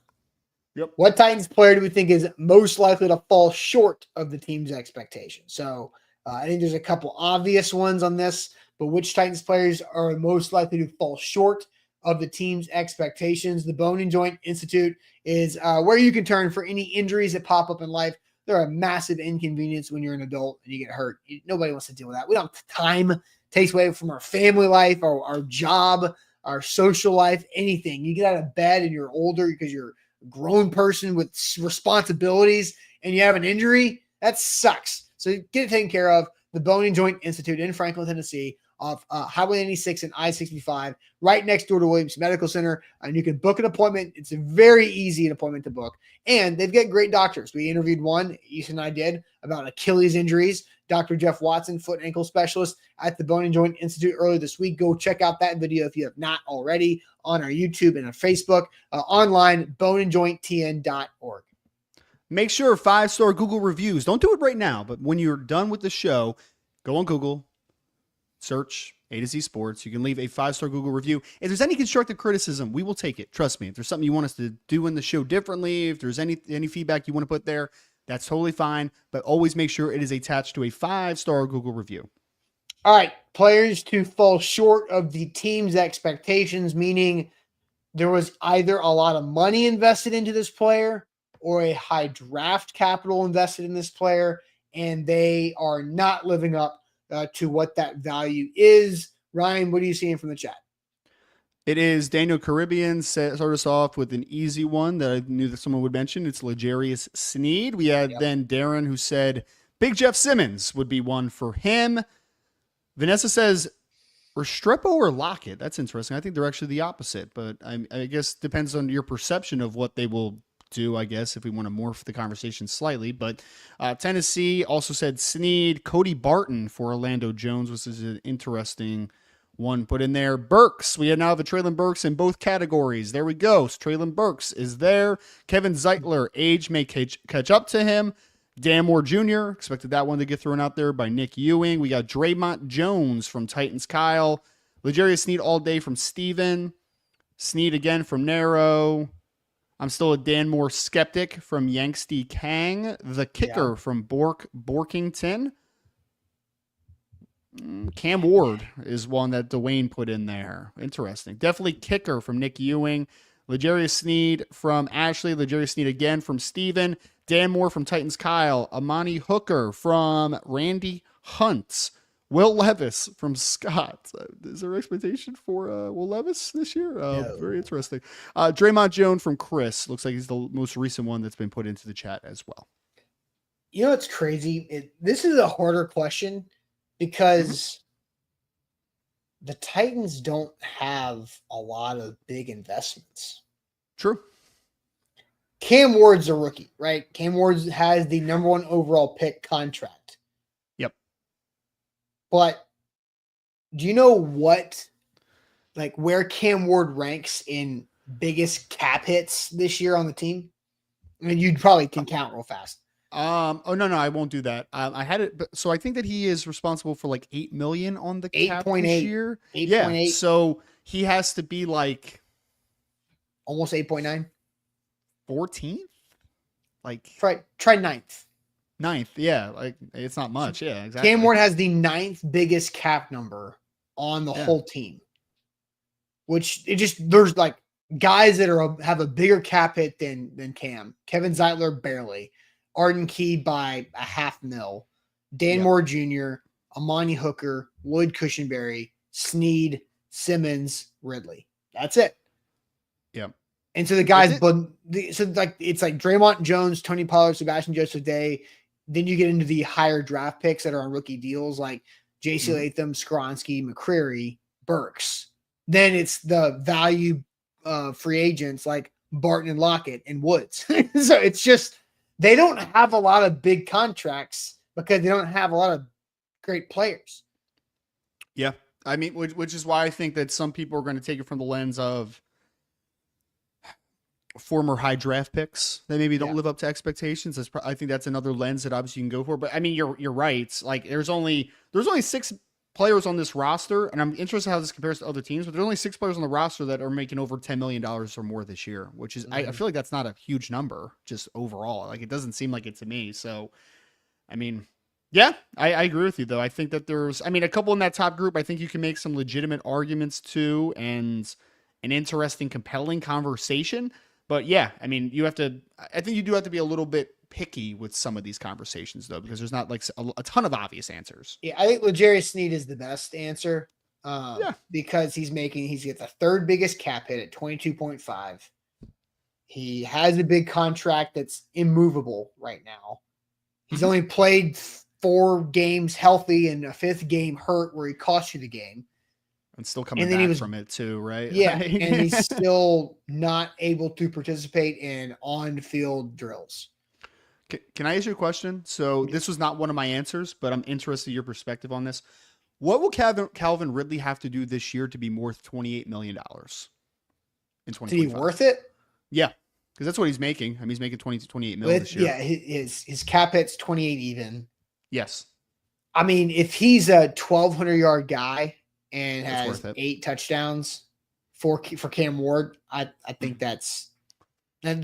Yep. What Titans player do we think is most likely to fall short of the team's expectations? So I think there's a couple obvious ones on this, but which Titans players are most likely to fall short of the team's expectations? The Bone and Joint Institute is where you can turn for any injuries that pop up in life. They're a massive inconvenience when you're an adult and you get hurt. Nobody wants to deal with that. We don't have time. It takes away from our family life, our job, our social life, anything. You get out of bed and you're older because you're a grown person with responsibilities and you have an injury. That sucks. So get it taken care of. The Bone and Joint Institute in Franklin, Tennessee, off Highway 96 and I-65, right next door to Williams Medical Center. And you can book an appointment. It's a very easy appointment to book. And they've got great doctors. We interviewed one, Ethan and I did, about Achilles injuries. Dr. Jeff Watson, foot and ankle specialist at the Bone and Joint Institute earlier this week. Go check out that video if you have not already on our YouTube and on Facebook. Online, boneandjointtn.org. Make sure 5-star Google reviews. Don't do it right now, but when you're done with the show, go on Google, search A to Z Sports. You can leave a 5-star Google review. If there's any constructive criticism, we will take it. Trust me. If there's something you want us to do in the show differently, if there's any feedback you want to put there, that's totally fine. But always make sure it is attached to a 5-star Google review. All right. Players to fall short of the team's expectations, meaning there was either a lot of money invested into this player or a high draft capital invested in this player, and they are not living up to what that value is. Ryan, what are you seeing from the chat? It is Daniel Caribbean. Start us off with an easy one that I knew that someone would mention. It's L'Jarius Sneed. We had then Darren who said Big Jeff Simmons would be one for him. Vanessa says Restrepo or Lockett. That's interesting. I think they're actually the opposite, but I guess depends on your perception of what they will do, I guess, if we want to morph the conversation slightly. But Tennessee also said Sneed. Cody Barton for Orlando Jones, which is an interesting one put in there. Burks. We now have a Treylon Burks in both categories. There we go. So Treylon Burks is there. Kevin Zeitler. Age may catch up to him. Dan Moore Jr. Expected that one to get thrown out there by Nick Ewing. We got Dre'Mont Jones from Titans Kyle. L'Jarius Sneed all day from Steven. Sneed again from Narrow. I'm still a Dan Moore skeptic from Yangsty Kang. The kicker from Borkington. Cam Ward is one that Dwayne put in there. Interesting. Definitely kicker from Nick Ewing. L'Jarius Sneed from Ashley. L'Jarius Sneed again from Steven. Dan Moore from Titans Kyle. Amani Hooker from Randy Hunt. Will Levis from Scott. Is there expectation for Will Levis this year? No. Very interesting. Dre'Mont Jones from Chris. Looks like he's the most recent one that's been put into the chat as well. You know what's crazy? This is a harder question because the Titans don't have a lot of big investments. True. Cam Ward's a rookie, right? Cam Ward has the number 1 overall pick contract. Yep. But do you know where Cam Ward ranks in biggest cap hits this year on the team? I mean, you probably can count real fast. Oh no, I won't do that. I had it, so I think that he is responsible for like $8 million on the cap this year. 8.8. So he has to be like almost 8.9. 14th? Like try ninth. Yeah, like it's not much. Yeah, exactly. Cam Ward has the 9th biggest cap number on the whole team. Which there's like guys that have a bigger cap hit than Cam. Kevin Zeitler barely. Arden Key by $500,000. Dan Moore Jr., Amani Hooker, Lloyd Cushenberry, Sneed, Simmons, Ridley. That's it. Yep. And so the guys, it's like Dre'Mont Jones, Tony Pollard, Sebastian Joseph Day. Then you get into the higher draft picks that are on rookie deals like J.C. Latham, Skronsky, McCreary, Burks. Then it's the value free agents like Barton and Lockett and Woods. So it's just they don't have a lot of big contracts because they don't have a lot of great players. Yeah. I mean, which is why I think that some people are going to take it from the lens of former high draft picks that maybe don't live up to expectations. I think that's another lens that obviously you can go for. But I mean, you're right. Like there's only 6 players on this roster, and I'm interested how this compares to other teams. But there's only 6 players on the roster that are making over $10 million or more this year, which is I feel like that's not a huge number just overall. Like it doesn't seem like it to me. So, I mean. Yeah, I agree with you, though. I think that a couple in that top group, I think you can make some legitimate arguments too, and an interesting, compelling conversation. But yeah, I mean, I think you do have to be a little bit picky with some of these conversations, though, because there's not like a ton of obvious answers. Yeah, I think L'Jarius Sneed is the best answer. Because he's got the third biggest cap hit at 22.5. He has a big contract that's immovable right now. He's only played 4 games healthy and a 5th game hurt where he cost you the game. And still coming back from it too, right? Yeah, and he's still not able to participate in on-field drills. Can I ask you a question? So this was not one of my answers, but I'm interested in your perspective on this. What will Calvin Ridley have to do this year to be worth $28 million in 2025? To be worth it? Yeah, because that's what he's making. I mean, he's making 28 million this year. Yeah, his cap hit's 28 even. Yes. I mean, if he's a 1,200-yard guy and has 8 touchdowns for Cam Ward, I think that's counting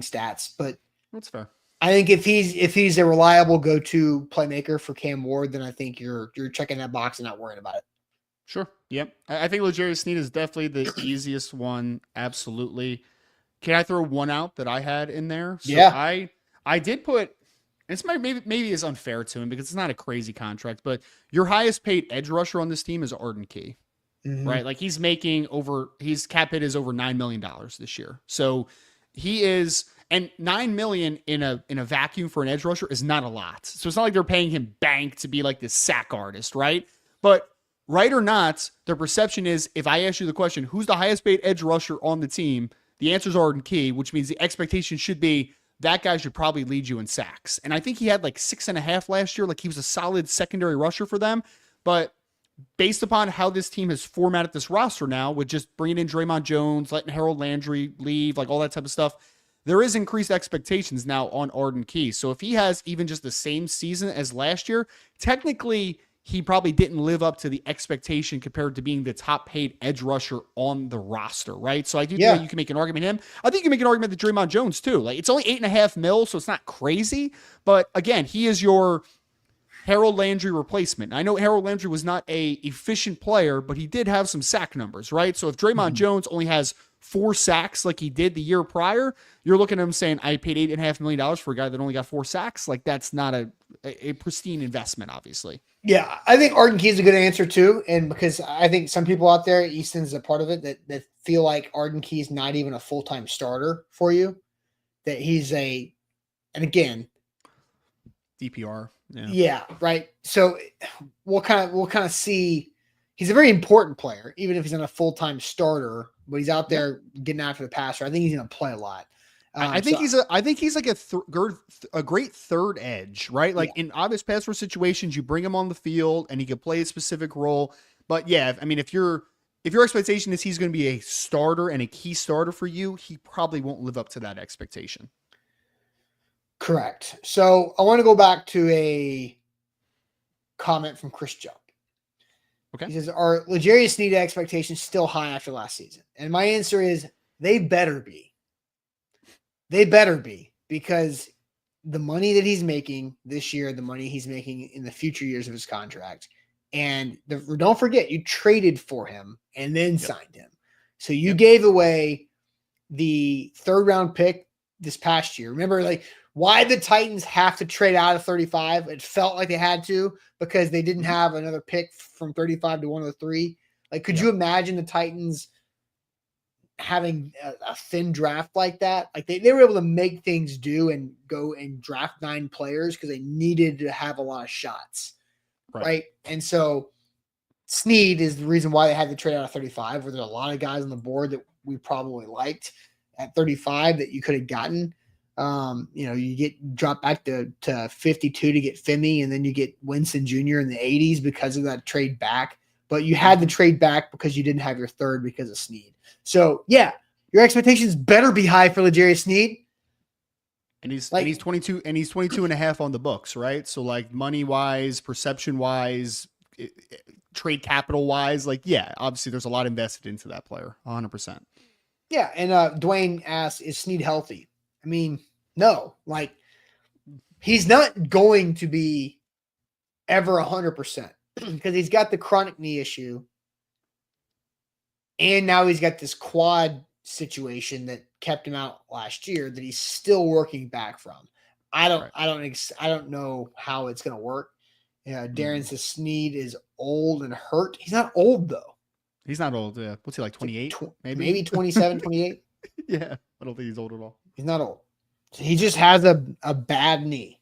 stats, but that's fair. I think if he's a reliable go-to playmaker for Cam Ward, then I think you're checking that box and not worrying about it. Sure. Yep. I think L'Jarius Sneed is definitely the easiest one. Absolutely. Can I throw one out that I had in there? So yeah. I did put. It's maybe is unfair to him because it's not a crazy contract, but your highest paid edge rusher on this team is Arden Key, right? Like his cap hit is over $9 million this year. So he is, and $9 million in a vacuum for an edge rusher is not a lot. So it's not like they're paying him bank to be like this sack artist, right? But right or not, the perception is if I ask you the question, who's the highest paid edge rusher on the team? The answer is Arden Key, which means the expectation should be that guy should probably lead you in sacks. And I think he had like 6.5 last year. Like he was a solid secondary rusher for them. But based upon how this team has formatted this roster now with just bringing in Dre'Mont Jones, letting Harold Landry leave, like all that type of stuff, there is increased expectations now on Arden Key. So if he has even just the same season as last year, technically he probably didn't live up to the expectation compared to being the top paid edge rusher on the roster, right? So I do think you can make an argument him. I think you can make an argument that Dre'Mont Jones too. Like it's only $8.5 million, so it's not crazy. But again, he is your Harold Landry replacement. I know Harold Landry was not a efficient player, but he did have some sack numbers, right? So if Dre'Mont Jones only has 4 sacks like he did the year prior, you're looking at him saying, I paid $8.5 million for a guy that only got 4 sacks. Like that's not a pristine investment, obviously. Yeah, I think Arden Key is a good answer too. And because I think some people out there, Easton's a part of it, that feel like Arden Key is not even a full-time starter for you. That he's and again, DPR. Yeah, right. So we'll kind of see. He's a very important player, even if he's not a full-time starter, but he's out there getting after the passer. I think he's going to play a lot. I think he's like a great third edge, right? Like in obvious pass rush situations, you bring him on the field and he can play a specific role. But yeah, I mean, if your expectation is he's going to be a starter and a key starter for you, he probably won't live up to that expectation. Correct. So I want to go back to a comment from Chris Jump. Okay. He says, are L'Jarius Sneed expectations still high after last season? And my answer is they better be. They better be, because the money that he's making this year, the money he's making in the future years of his contract, and don't forget, you traded for him and then signed him. So you gave away the 3rd round pick this past year. Remember, like, why the Titans have to trade out of 35? It felt like they had to because they didn't have another pick from 35 to 103. Like, could you imagine the Titans having a thin draft like that? Like they were able to make things do and go and draft 9 players because they needed to have a lot of shots. Right. And so Sneed is the reason why they had to trade out of 35, where there's a lot of guys on the board that we probably liked. at 35 that you could have gotten. You get dropped back to 52 to get Femi, and then you get Winston Jr. in the 80s because of that trade back. But you had the trade back because you didn't have your third because of Snead. So yeah, your expectations better be high for L'Jarius Snead. And he's 22 and he's 22 and a half on the books, right? So like money wise, perception wise, trade capital wise, like, yeah, obviously there's a lot invested into that player. 100%. Yeah. And Dwayne asks, is Snead healthy? I mean, no, like he's not going to be ever 100% because he's got the chronic knee issue. And now he's got this quad situation that kept him out last year that he's still working back from. I don't know how it's going to work. Darren says Snead is old and hurt. He's not old though. He's not old. Yeah. What's he like? 28? Maybe 27, 28. Yeah. I don't think he's old at all. He's not old. He just has a bad knee.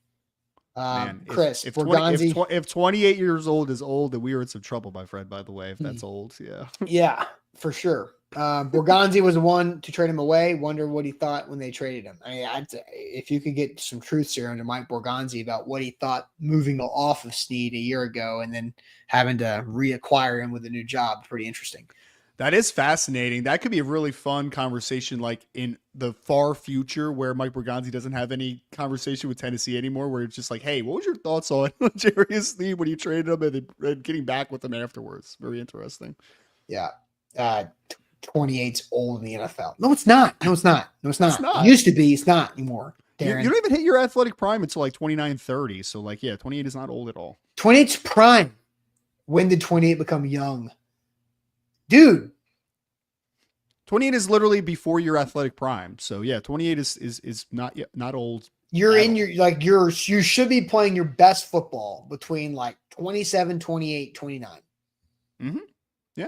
Man, Chris, if 28 years old is old, then we are in some trouble, my friend, by the way, if that's old. Yeah. Yeah, for sure. Borgonzi was the one to trade him away. Wonder what he thought when they traded him. I mean, if you could get some truth serum to Mike Borgonzi about what he thought moving off of Snead a year ago and then having to reacquire him with a new job, pretty interesting. That is fascinating. That could be a really fun conversation, like in the far future where Mike Borgonzi doesn't have any conversation with Tennessee anymore, where it's just like, hey, what was your thoughts on L'Jarius Snead when you traded him and getting back with him afterwards? Very interesting. Yeah. 28's old in the NFL. No, it's not. It used to be. It's not anymore. You don't even hit your athletic prime until like 29, 30. So like, yeah, 28 is not old at all. 28's prime. When did 28 become young? Dude. 28 is literally before your athletic prime. So yeah, 28 is not old. You're in your, you should be playing your best football between like 27, 28, 29. Mm-hmm. Yeah.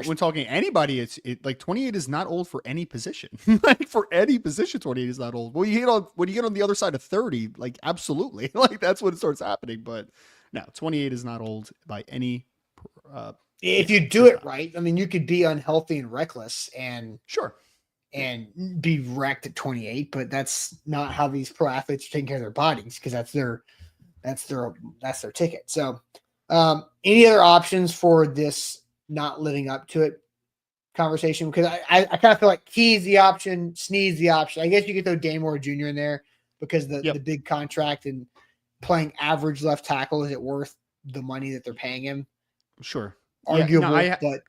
When talking anybody, it's like 28 is not old for any position. Like for any position, 28 is not old. When you get on the other side of 30, like absolutely, like that's when it starts happening. But no, 28 is not old by any. If you do it right, I mean, you could be unhealthy and reckless and be wrecked at 28, but that's not how these pro athletes are taking care of their bodies because that's their ticket. So, any other options for this not living up to it conversation? Because I kind of feel like Key's the option, Snead's the option. I guess you could throw Danmore Jr. in there because the big contract and playing average left tackle, is it worth the money that they're paying him? Sure. Arguable, but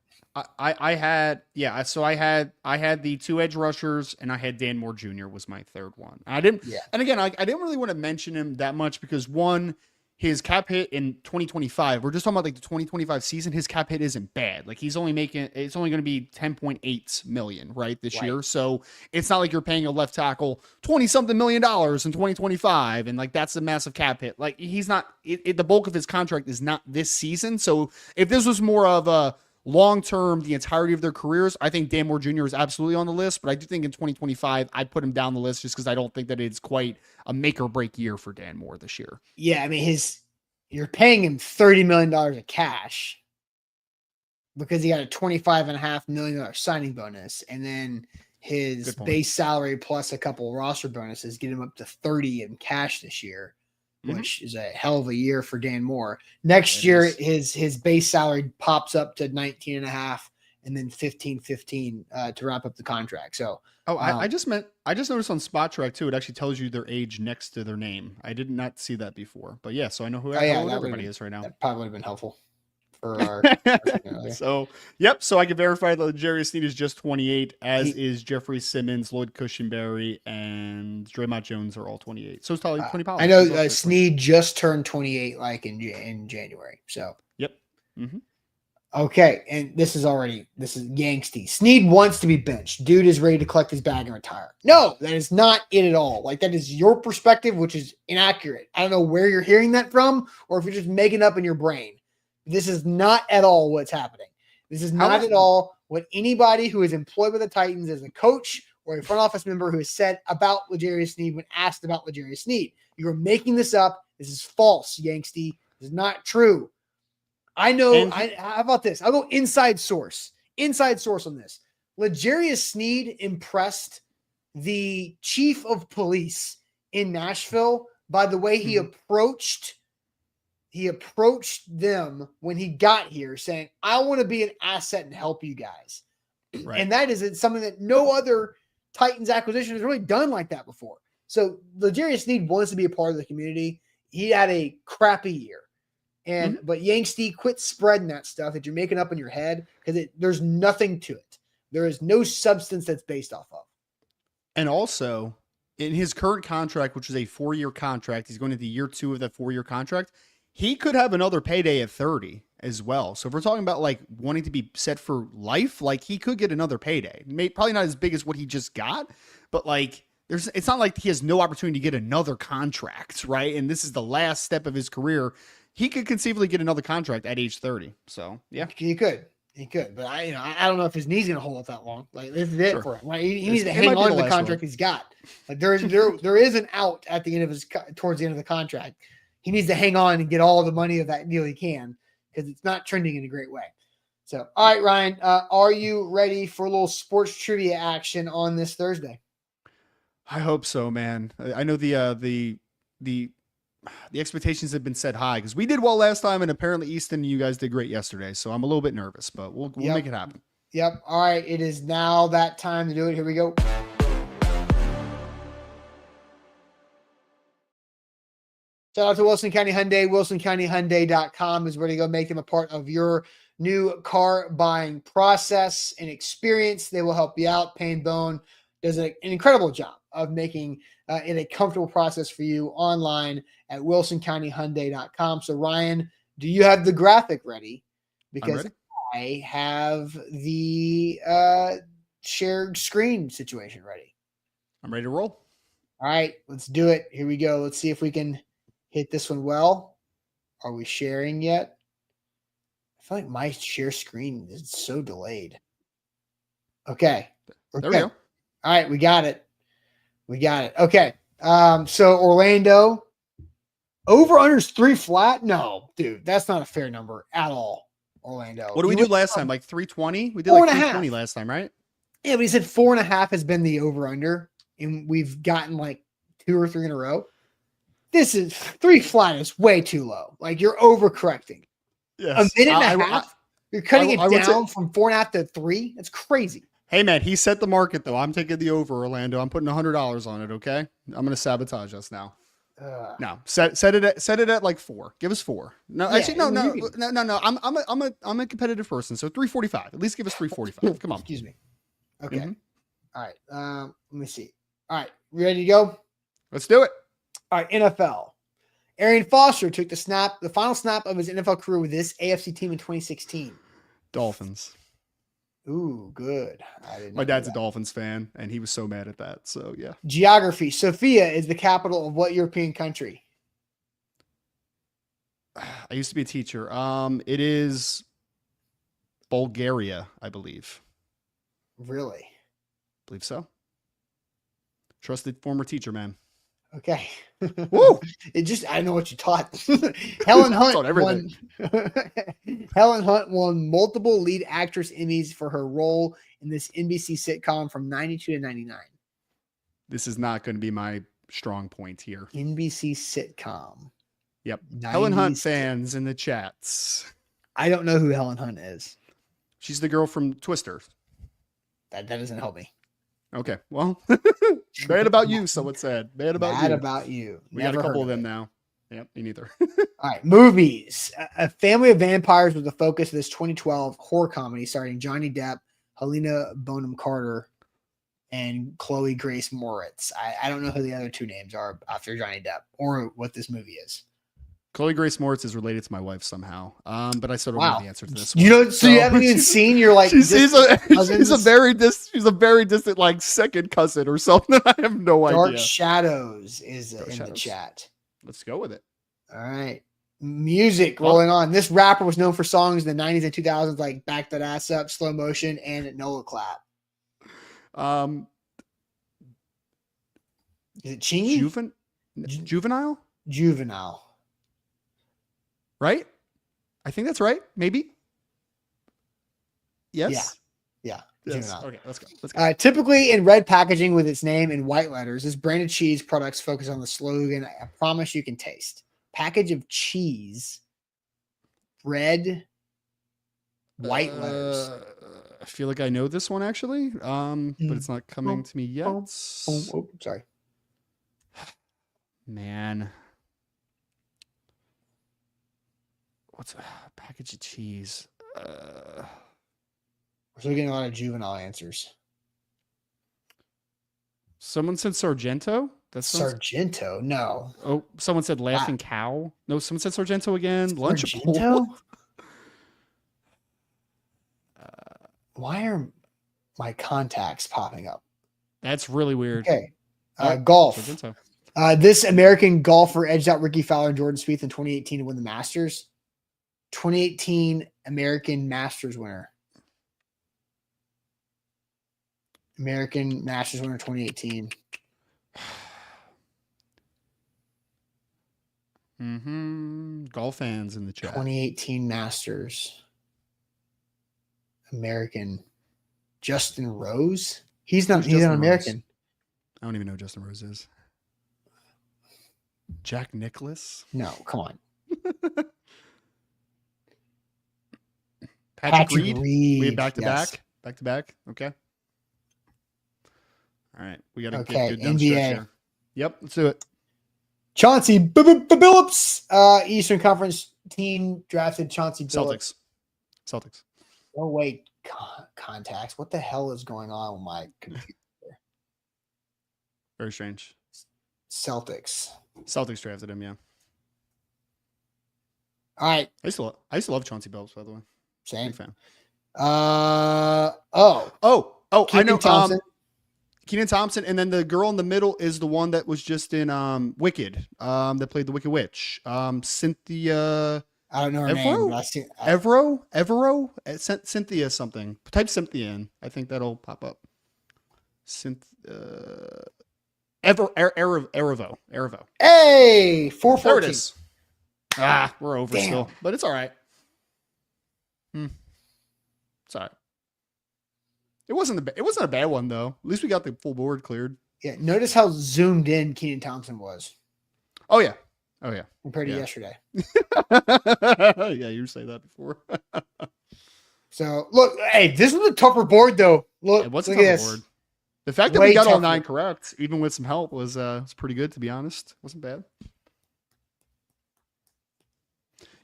I had the two edge rushers and I had Danmore Jr. was my third one. And again, I didn't really want to mention him that much because one, his cap hit in 2025, we're just talking about like the 2025 season. His cap hit isn't bad. Like it's only going to be 10.8 million, right? This year. So it's not like you're paying a left tackle 20 something million dollars in 2025. And like, that's a massive cap hit. Like he's not, the bulk of his contract is not this season. So if this was more of a long-term, the entirety of their careers, I think Danmore Jr. is absolutely on the list, but I do think in 2025, I'd put him down the list just because I don't think that it's quite a make or break year for Danmore this year. Yeah, I mean, you're paying him $30 million of cash because he got a $25.5 million signing bonus, and then his base salary plus a couple roster bonuses get him up to 30 in cash this year, which is a hell of a year for Dan Moore. Next year, his base salary pops up to 19.5 and then 15 to wrap up the contract. So, I just noticed on Spot Track too. It actually tells you their age next to their name. I did not see that before, but yeah. So I know who everybody is right now. That probably would have been helpful for our. So yep. So I can verify that L'Jarius Snead is just 28, as is Jeffrey Simmons, Lloyd Cushenberry, and Dre'Mont Jones are all 28. So it's probably 20 pounds. I know Snead just turned 28, like in January. So yep. Mm-hmm. Okay, and this is Yanksty. Snead wants to be benched. Dude is ready to collect his bag and retire. No, that is not it at all. Like, that is your perspective, which is inaccurate. I don't know where you're hearing that from, or if you're just making up in your brain. This is not at all what's happening. This is not at all what anybody who is employed by the Titans as a coach or a front office member who has said about L'Jarius Snead when asked about L'Jarius Snead. You are making this up. This is false, Yanksty. This is not true. I know. How about this? I'll go inside source. inside source on this. L'Jarius Sneed impressed the chief of police in Nashville by the way he approached them when he got here, saying, I want to be an asset and help you guys. Right. And that is something that no other Titans acquisition has really done like that before. So L'Jarius Sneed wants to be a part of the community. He had a crappy year. And but Yankstee, quit spreading that stuff that you're making up in your head, because there's nothing to it. There is no substance that's based off of. And also, in his current contract, which is a 4-year contract, he's going into year 2 of that 4-year contract. He could have another payday at 30 as well. So if we're talking about like wanting to be set for life, like he could get another payday. Probably not as big as what he just got, but like it's not like he has no opportunity to get another contract, right? And this is the last step of his career. He could conceivably get another contract at age 30. So yeah, he could, but I don't know if his knee's going to hold up that long. Like this is it for him. Right? He needs to hang on to the contract he's got. Like there is an out at the end of towards the end of the contract. He needs to hang on and get all the money of that deal he can, because it's not trending in a great way. So, all right, Ryan, are you ready for a little sports trivia action on this Thursday? I hope so, man. I know the expectations have been set high because we did well last time, and apparently Easton, you guys did great yesterday. So I'm a little bit nervous, but we'll make it happen. Yep. All right. It is now that time to do it. Here we go. Shout out to Wilson County Hyundai. WilsonCountyHyundai.com is where to go make them a part of your new car buying process and experience. They will help you out. Payne Bone does an incredible job of making it a comfortable process for you online at WilsonCountyHyundai.com. So, Ryan, do you have the graphic ready? Because I have the shared screen situation ready. I'm ready to roll. All right, let's do it. Here we go. Let's see if we can hit this one well. Are we sharing yet? I feel like my share screen is so delayed. Okay. There we go. All right, we got it. Okay. So Orlando, over unders 3 flat. No, dude, that's not a fair number at all. Orlando. What did we do last time? Like 320? We did like 320 last time, right? Yeah, but he said 4.5 has been the over under, and we've gotten like 2 or 3 in a row. This is 3 flat is way too low. Like you're overcorrecting. Yes. A minute and a half. You're cutting it down from 4.5 to 3. That's crazy. Hey man, he set the market though. I'm taking the over, Orlando. I'm putting $100 on it. Okay, I'm going to sabotage us now. No, set it at like 4. Give us 4. No, actually, no. I'm a competitive person, so 345. At least give us 345. Come on. Excuse me. Okay. All right. Let me see. All right, you ready to go? Let's do it. All right, NFL. Arian Foster took the final snap of his NFL career with this AFC team in 2016. Dolphins. Ooh, good. My dad's a Dolphins fan, and he was so mad at that. So, yeah. Geography. Sofia is the capital of what European country? I used to be a teacher. It is Bulgaria, I believe. Really? I believe so. Trusted former teacher, man. Okay. Woo! I know what you taught. Helen Hunt won multiple lead actress Emmys for her role in this NBC sitcom from 92 to 99. This is not going to be my strong point here. NBC sitcom. Yep. Helen Hunt fans in the chats. I don't know who Helen Hunt is. She's the girl from Twister. That doesn't help me. Okay, well, bad about you, someone said. Bad about you. We got a couple of them now. Yep, me neither. All right, movies. A Family of Vampires was the focus of this 2012 horror comedy starring Johnny Depp, Helena Bonham Carter, and Chloe Grace Moritz. I don't know who the other 2 names are after Johnny Depp or what this movie is. Chloe Grace Moritz is related to my wife somehow. But I still don't know the answer to this one. You haven't even seen your like she's a very distant like second cousin or something. I have no idea. Dark Shadows is in the chat. Let's go with it. All right. Music rolling on. This rapper was known for songs in the 90s and 2000s like Back That Ass Up, Slow Motion, and Nola Clap. Is it Chingy? Juvenile? Juvenile. Right? I think that's right. Maybe. Yes. Yeah. Yes. Juvenile. Okay, let's go. Typically in red packaging with its name in white letters, this branded cheese products focus on the slogan, I promise you can taste. Package of cheese, red, white letters. I feel like I know this one actually, but it's not coming to me yet. Oh, sorry. Man. What's a package of cheese? We're still getting a lot of juvenile answers. Someone said Sargento. That's Sargento? No. Oh, someone said Laughing Cow. No, someone said Sargento again. Sargento? Why are my contacts popping up? That's really weird. Okay. Golf. Sargento. This American golfer edged out Ricky Fowler and Jordan Spieth in 2018 to win the Masters. 2018 American Masters winner. American Masters winner 2018. Golf fans in the chat. 2018 Masters. American. Justin Rose? He's not an American. I don't even know who Justin Rose is. Jack Nicklaus? No, come on. Patrick Reed? Reed. We have back to yes. back? Back to back? Okay. All right. We got to Okay, get good down NBA. stretch here. Yep, let's do it. Chauncey Billups, Eastern Conference team drafted Chauncey Billups. Celtics. Oh, wait. Contacts. What the hell is going on with my computer? Very strange. Celtics drafted him, yeah. All right. I used to love Chauncey Billups, by the way. Same. Big fan. I know. Thompson. Kenan Thompson, and then the girl in the middle is the one that was just in Wicked, that played the Wicked Witch. Cynthia. I don't know her name. But Evero, Cynthia something. Type Cynthia in. I think that'll pop up. Erivo. Hey, 414. There it is. We're over still, but it's all right. It's all right. It wasn't a bad one though. At least we got the full board cleared. Yeah. Notice how zoomed in Kenan Thompson was. Oh yeah. Compared to yesterday. Yeah, you say that before. So look, hey, this was a tougher board though. Look, what's look a at tougher this. board? The fact that we got all 9 correct, even with some help, was pretty good to be honest. Wasn't bad.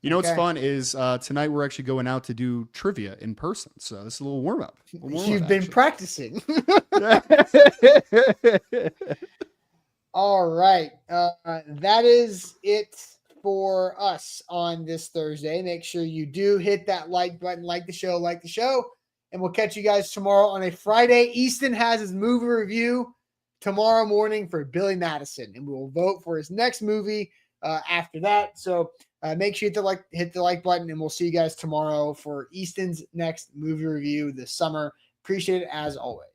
You know what's fun is tonight we're actually going out to do trivia in person. So this is a little warm up. You've been practicing. All right. That is it for us on this Thursday. Make sure you do hit that like button, like the show, and we'll catch you guys tomorrow on a Friday. Easton has his movie review tomorrow morning for Billy Madison, and we will vote for his next movie after that. So make sure you hit the like button, and we'll see you guys tomorrow for Easton's next movie review this summer. Appreciate it as always.